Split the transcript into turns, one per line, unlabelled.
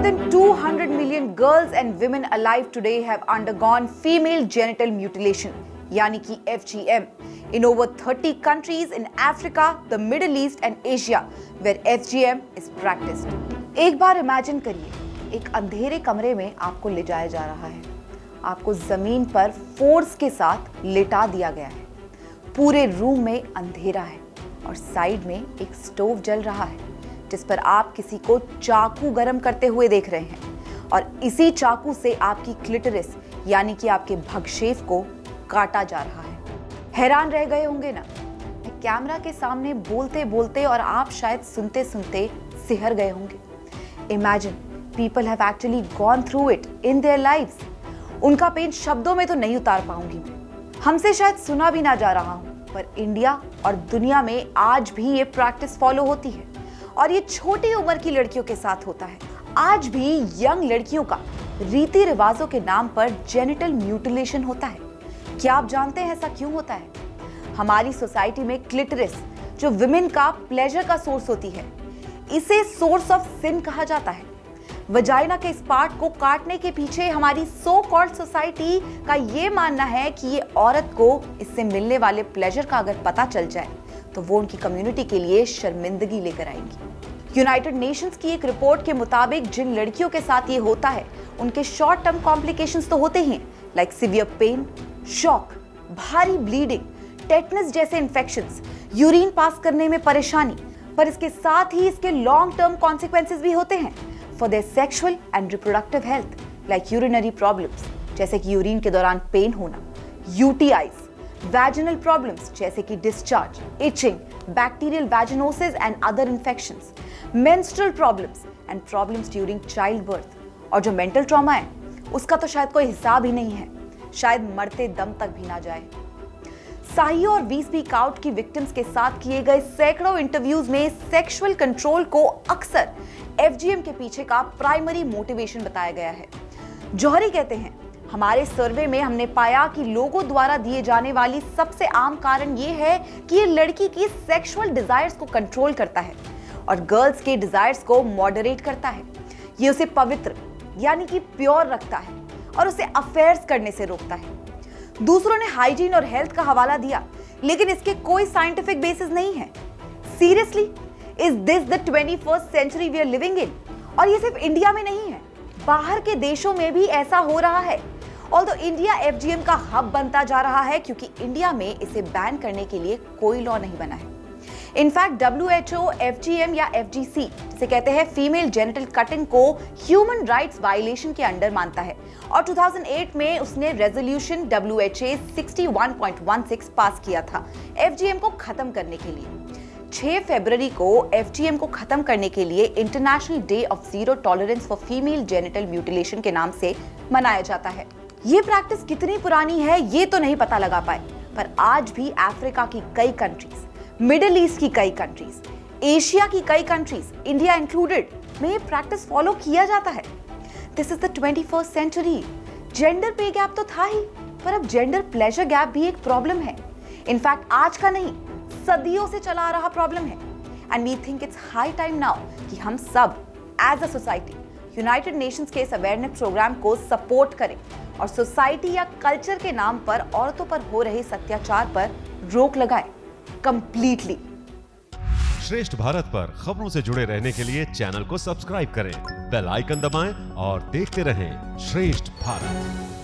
More than 200 million girls and women alive today have undergone female genital mutilation, यानी कि FGM, in over 30 countries in Africa, the Middle East and Asia, where FGM is practiced. एक बार imagine करिए, एक अंधेरे कमरे में आपको ले जाया जा रहा है, आपको जमीन पर फोर्स के साथ लेटा दिया गया है, पूरे रूम में अंधेरा है और साइड में एक स्टोव जल रहा है जिस पर आप किसी को चाकू गरम करते हुए देख रहे हैं और इसी चाकू से आपकी क्लिटरिस यानी कि आपके भगशेफ को काटा जा रहा है। हैरान रह गए होंगे ना, मैं कैमरा के सामने बोलते बोलते और आप शायद सुनते सुनते सिहर गए होंगे। Imagine people have actually gone through it in their lives. उनका पेन शब्दों में तो नहीं उतार पाऊंगी मैं, हमसे शायद सुना भी ना जा रहा हूं, पर इंडिया और दुनिया में आज भी ये प्रैक्टिस फॉलो होती है और ये छोटी उम्र की लड़कियों के साथ होता है। आज भी यंग लड़कियों का रीति रिवाजों के नाम पर जेनिटल म्यूटिलेशन होता है। क्या आप जानते हैं ऐसा क्यों होता है? हमारी सोसाइटी में क्लिटरिस, जो विमेन का प्लेजर का सोर्स होती है, इसे सोर्स ऑफ सिन कहा जाता है। वजाइना के इस पार्ट को काटने के पीछे हमारी सो कॉल्ड सोसाइटी का ये मानना है कि ये औरत को इससे मिलने वाले प्लेजर का अगर पता चल जाए तो वो उनकी कम्युनिटी के लिए शर्मिंदगी लेकर आएंगी। यूनाइटेड नेशंस की एक रिपोर्ट के मुताबिक जिन लड़कियों के साथ ये होता है उनके शॉर्ट टर्म कॉम्प्लिकेशंस तो होते ही हैं, लाइक सीवियर पेन, शॉक, भारी ब्लीडिंग, टेटनस जैसे इन्फेक्शंस, यूरिन पास करने में परेशानी, पर इसके साथ ही इसके लॉन्ग टर्म कॉन्सिक्वेंसेस भी होते हैं for their sexual and reproductive health, like urinary problems जैसे कि यूरिन के दौरान पेन होना, यूटीआईज, वैजिनल प्रॉब्लम्स जैसे कि discharge, itching, bacterial vaginosis and other infections, menstrual problems and problems during childbirth. और जो मेंटल ट्रॉमा है उसका तो शायद कोई हिसाब ही नहीं है, शायद मरते दम तक भी ना जाए। साही और वी स्पीक आउट की विक्टिम्स के साथ किए गए सैकड़ों इंटरव्यूज में सेक्सुअल कंट्रोल को अक्सर FGM के पीछे का प्राइमरी मोटिवेशन बताया गया है। जौहरी कहते हैं, हमारे सर्वे में हमने पाया कि लोगों द्वारा दिए जाने वाली सबसे आम कारण ये है कि ये लड़की की सेक्सुअल डिजायर्स को कंट्रोल करता है और गर्ल्स के डिजायर्स को मॉडरेट करता है। ये उसे पवित्र यानी कि प्योर रखता है और उसे अफेयर्स करने से रोकता है। दूसरों ने हाइजीन और हेल्थ का हवाला दिया, लेकिन इसके कोई साइंटिफिक बेसिस नहीं है। Seriously, is this the 21st century we are living in? और ये सिर्फ इंडिया में नहीं है, बाहर के देशों में भी ऐसा हो रहा है। ऑल्दो इंडिया FGM का हब बनता जा रहा है क्योंकि इंडिया में इसे बैन करने के लिए कोई लॉ नहीं बना है। इनफैक्ट WHO FGM या FGC, जिसे कहते हैं फीमेल जेनिटल कटिंग, को ह्यूमन राइट्स वायलेशन के अंडर मानता है और 2008 में उसने रेजोल्यूशन WHA 61.16 पास किया था FGM को खत्म करने के लिए। 6 फरवरी को FGM को खत्म करने के लिए international day of zero tolerance for female genital mutilation के नाम से मनाया जाता है। ये प्रैक्टिस कितनी पुरानी है ये तो नहीं पता लगा पाए, पर आज भी अफ्रीका की कई कंट्रीज, मिडिल ईस्ट की कई कंट्रीज, एशिया की कई कंट्रीज, इंडिया इंक्लूडेड, में ये प्रैक्टिस फॉलो किया जाता है। This is the 21st century. Gender pay gap तो था ही, पर अब जेंडर प्लेजर गैप भी एक प्रॉब्लम है। इनफैक्ट आज का नहीं, सदियों से चला आ रहा प्रॉब्लम है। And we think it's high time now कि हम सब as a society united nations के इस अवेयरनेस प्रोग्राम को सपोर्ट करें और सोसाइटी या कल्चर के नाम पर औरतों पर हो रहे अत्याचार पर रोक लगाएं कंप्लीटली।
श्रेष्ठ भारत पर खबरों से जुड़े रहने के लिए चैनल को सब्सक्राइब करें, बेल आइकन दबाएं और देखते रहें श्रेष्ठ भारत।